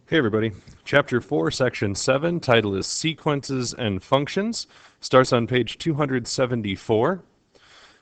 Hey everybody. Chapter 4, Section 7, title is Sequences and Functions. Starts on page 274.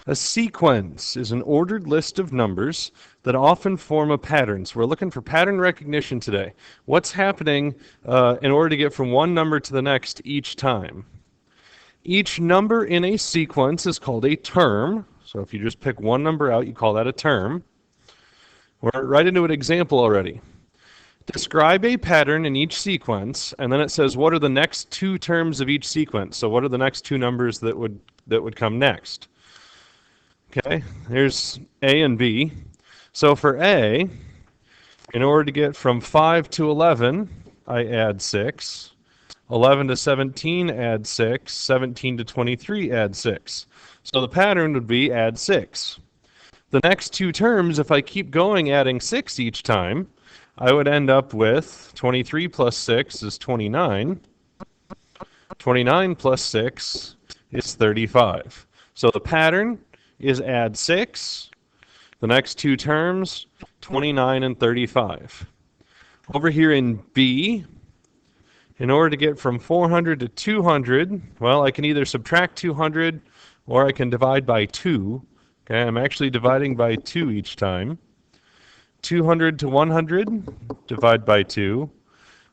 A sequence is an ordered list of numbers that often form a pattern. So we're looking for pattern recognition today. What's happening in order to get from one number to the next each time? Each number in a sequence is called a term. So if you just pick one number out, you call that a term. We're right into an example already. Describe a pattern in each sequence, and then it says what are the next two terms of each sequence. So what are the next two numbers that would come next? Okay, here's A and B. So for A, in order to get from 5 to 11, I add 6. 11 to 17, add 6. 17 to 23, add 6. So the pattern would be add 6. The next two terms, if I keep going adding 6 each time, I would end up with 23 plus 6 is 29. 29 plus 6 is 35. So the pattern is add 6. The next two terms, 29 and 35. Over here in B, in order to get from 400 to 200, well, I can either subtract 200 or I can divide by 2. Okay, I'm actually dividing by 2 each time. 200 to 100, divide by 2.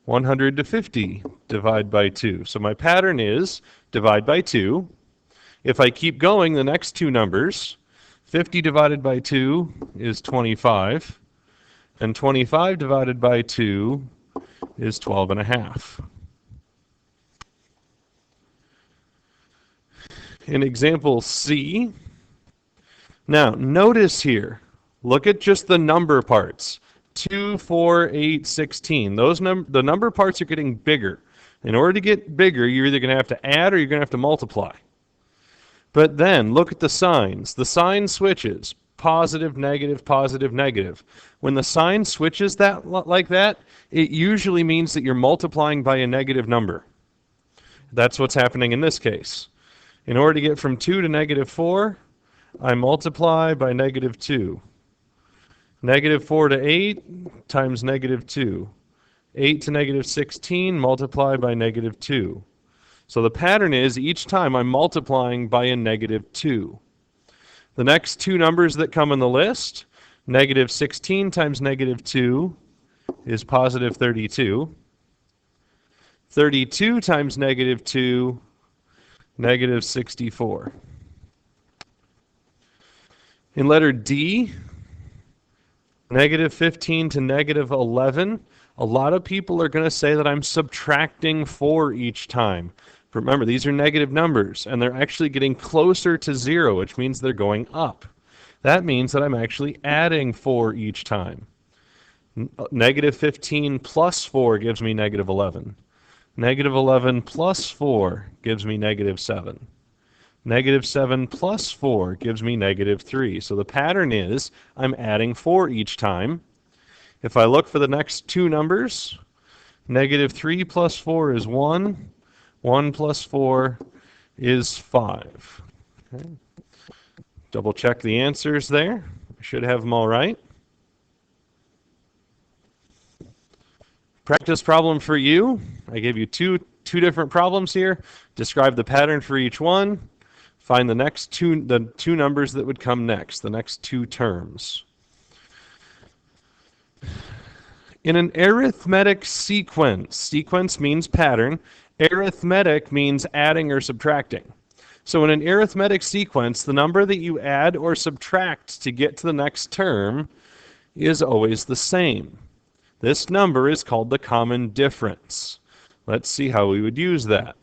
100 to 50, divide by 2. So my pattern is divide by 2. If I keep going, the next two numbers, 50 divided by 2 is 25, and 25 divided by 2 is 12 and a half. In example C, now notice here, look at just the number parts. 2, 4, 8, 16. The number parts are getting bigger. In order to get bigger, you're either going to have to add or you're going to have to multiply. But then, look at the signs. The sign switches. Positive, negative, positive, negative. When the sign switches like that, it usually means that you're multiplying by a negative number. That's what's happening in this case. In order to get from 2 to negative 4, I multiply by negative 2. Negative 4 to 8 times negative 2. 8 to negative 16, multiply by negative 2. So the pattern is each time I'm multiplying by a negative 2. The next two numbers that come in the list, negative 16 times negative 2 is positive 32. 32 times negative 2, negative 64. In letter D, negative 15 to negative 11, a lot of people are going to say that I'm subtracting 4 each time. But remember, these are negative numbers, and they're actually getting closer to 0, which means they're going up. That means that I'm actually adding 4 each time. Negative 15 plus 4 gives me negative 11. Negative 11 plus 4 gives me negative 7. Negative 7 plus 4 gives me negative 3. So the pattern is I'm adding 4 each time. If I look for the next two numbers, negative 3 plus 4 is 1. 1 plus 4 is 5. Okay. Double check the answers there. I should have them all right. Practice problem for you. I gave you two different problems here. Describe the pattern for each one. Find the two numbers that would come next, the next two terms. In an arithmetic sequence means pattern. Arithmetic means adding or subtracting. So in an arithmetic sequence, the number that you add or subtract to get to the next term is always the same. This number is called the common difference. Let's see how we would use that.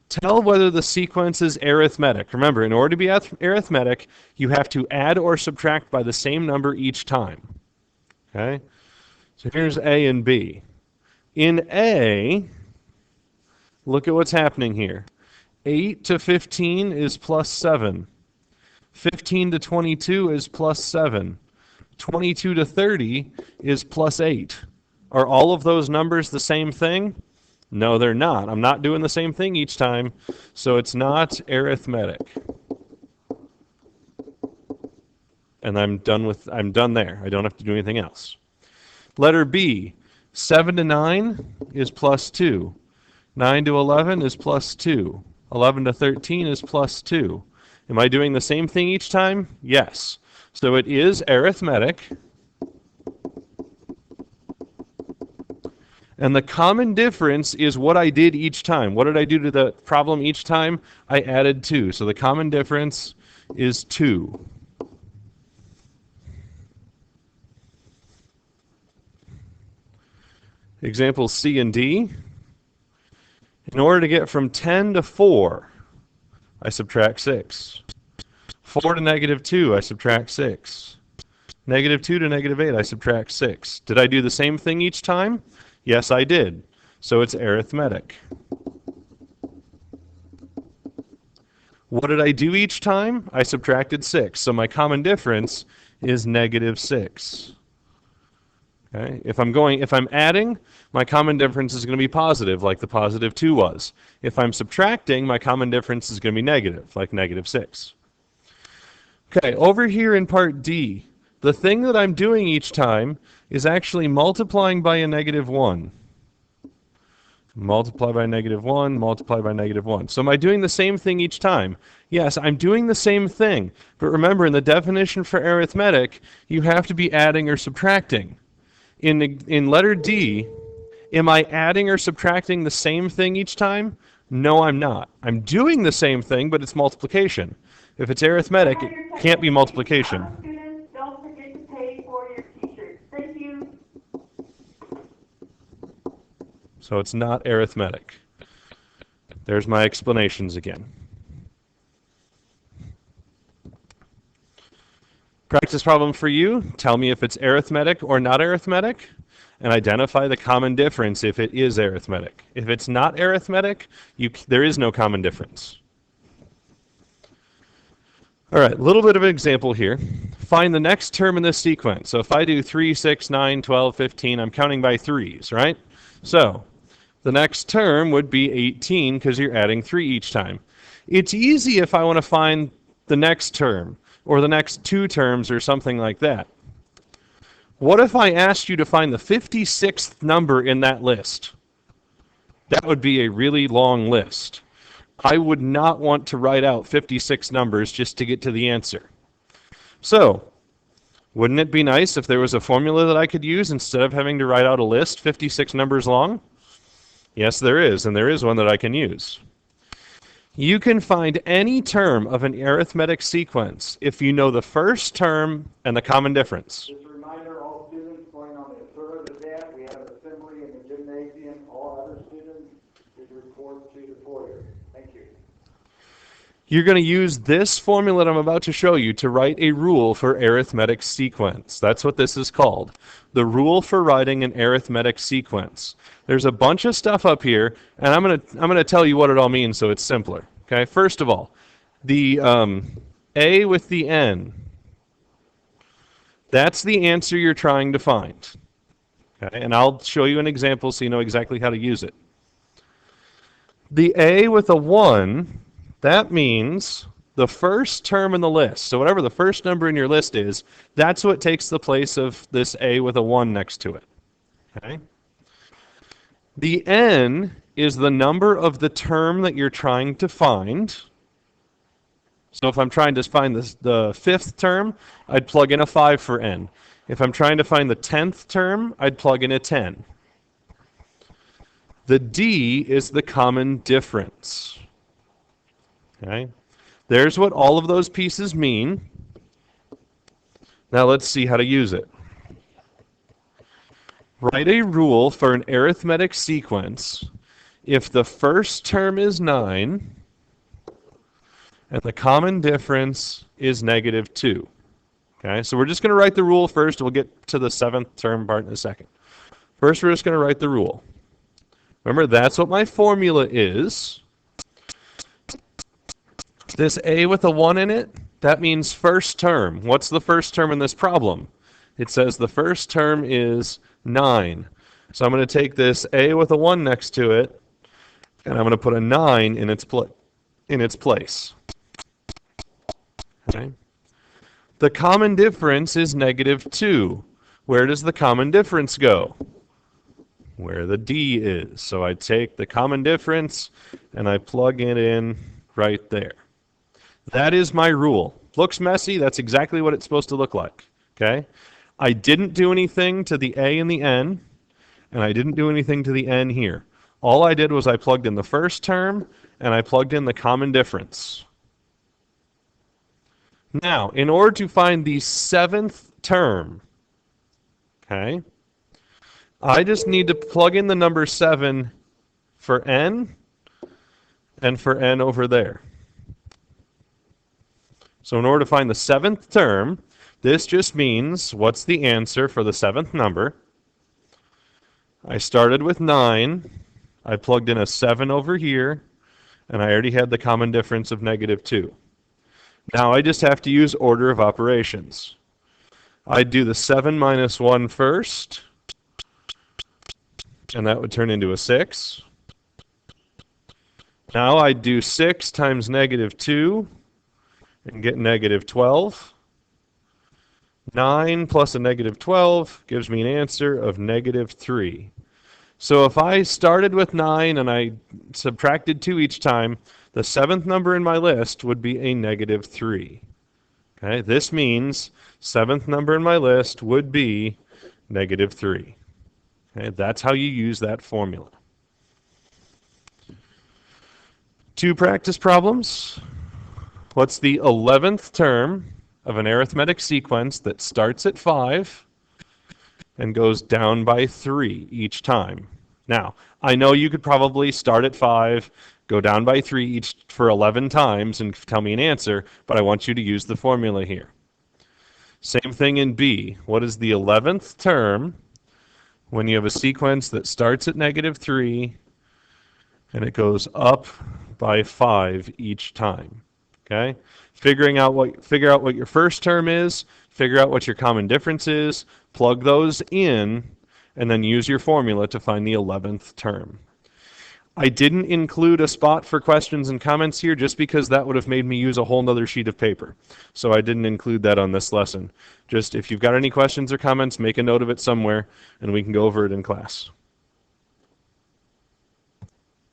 Tell whether the sequence is arithmetic. Remember, in order to be arithmetic, you have to add or subtract by the same number each time. Okay? So here's A and B. In A, look at what's happening here. 8 to 15 is plus 7. 15 to 22 is plus 7. 22 to 30 is plus 8. Are all of those numbers the same thing? No, they're not. I'm not doing the same thing each time, so it's not arithmetic. And I'm done there. I don't have to do anything else. Letter B, 7 to 9 is plus 2. 9 to 11 is plus 2. 11 to 13 is plus 2. Am I doing the same thing each time? Yes. So it is arithmetic. And the common difference is what I did each time. What did I do to the problem each time? I added 2. So the common difference is 2. Examples C and D. In order to get from 10 to 4, I subtract 6. 4 to negative 2, I subtract 6. Negative 2 to negative 8, I subtract 6. Did I do the same thing each time? Yes, I did. So it's arithmetic. What did I do each time? I subtracted 6. So my common difference is negative 6. Okay? If I'm adding, my common difference is going to be positive, like the positive 2 was. If I'm subtracting, my common difference is going to be negative, like negative 6. Okay, over here in part D, the thing that I'm doing each time is actually multiplying by a negative 1. Multiply by negative 1, multiply by negative 1. So am I doing the same thing each time? Yes, I'm doing the same thing. But remember, in the definition for arithmetic, you have to be adding or subtracting. In letter D, am I adding or subtracting the same thing each time? No, I'm not. I'm doing the same thing, but it's multiplication. If it's arithmetic, it can't be multiplication. Students, don't forget to pay for your t-shirts. Thank you. So it's not arithmetic. There's my explanations again. Practice problem for you. Tell me if it's arithmetic or not arithmetic, and identify the common difference if it is arithmetic. If it's not arithmetic, there is no common difference. All right, a little bit of an example here. Find the next term in this sequence. So if I do 3, 6, 9, 12, 15, I'm counting by threes, right? So the next term would be 18 because you're adding 3 each time. It's easy if I want to find the next term or the next 2 terms or something like that. What if I asked you to find the 56th number in that list? That would be a really long list. I would not want to write out 56 numbers just to get to the answer. So, wouldn't it be nice if there was a formula that I could use instead of having to write out a list 56 numbers long? Yes, there is, and there is one that I can use. You can find any term of an arithmetic sequence if you know the first term and the common difference. Just a reminder, all students going on the third of that, we have an assembly in the gymnasium. All other students should report to the foyer. Thank you. You're going to use this formula that I'm about to show you to write a rule for arithmetic sequence. That's what this is called. The rule for writing an arithmetic sequence. There's a bunch of stuff up here, and I'm going to tell you what it all means so it's simpler. Okay, first of all, the A with the N, that's the answer you're trying to find. Okay, and I'll show you an example so you know exactly how to use it. The A with a 1, that means the first term in the list. So whatever the first number in your list is, that's what takes the place of this A with a 1 next to it. Okay? The N is the number of the term that you're trying to find. So if I'm trying to find the 5th term, I'd plug in a 5 for N. If I'm trying to find the 10th term, I'd plug in a 10. The D is the common difference. Okay? There's what all of those pieces mean. Now let's see how to use it. Write a rule for an arithmetic sequence if the first term is 9 and the common difference is negative 2. Okay, so we're just going to write the rule first. We'll get to the 7th term part in a second. First, we're just going to write the rule. Remember, that's what my formula is. This A with a 1 in it, that means first term. What's the first term in this problem? It says the first term is 9. So I'm going to take this A with a 1 next to it, and I'm going to put a 9 in its place. Okay. The common difference is negative 2. Where does the common difference go? Where the D is. So I take the common difference and I plug it in right there. That is my rule. Looks messy, that's exactly what it's supposed to look like. Okay? I didn't do anything to the A and the N, and I didn't do anything to the N here. All I did was I plugged in the first term and I plugged in the common difference. Now, in order to find the 7th term, okay, I just need to plug in the number 7 for n and for n over there. So in order to find the 7th term, this just means what's the answer for the 7th number. I started with 9. I plugged in a 7 over here, and I already had the common difference of -2. Now I just have to use order of operations. I'd do the 7 minus 1 first, and that would turn into a 6. Now I'd do 6 times -2 and get -12. 9 plus a -12 gives me an answer of -3. So if I started with 9 and I subtracted 2 each time, the 7th number in my list would be a -3. Okay, this means 7th number in my list would be -3. Okay, that's how you use that formula. 2 practice problems. What's the 11th term of an arithmetic sequence that starts at 5 and goes down by 3 each time? Now, I know you could probably start at 5, go down by 3 each for 11 times and tell me an answer, but I want you to use the formula here. Same thing in B. What is the 11th term when you have a sequence that starts at -3 and it goes up by 5 each time? Okay? Figure out what your first term is, figure out what your common difference is, plug those in, and then use your formula to find the 11th term. I didn't include a spot for questions and comments here just because that would have made me use a whole nother sheet of paper. So I didn't include that on this lesson. Just if you've got any questions or comments, make a note of it somewhere and we can go over it in class.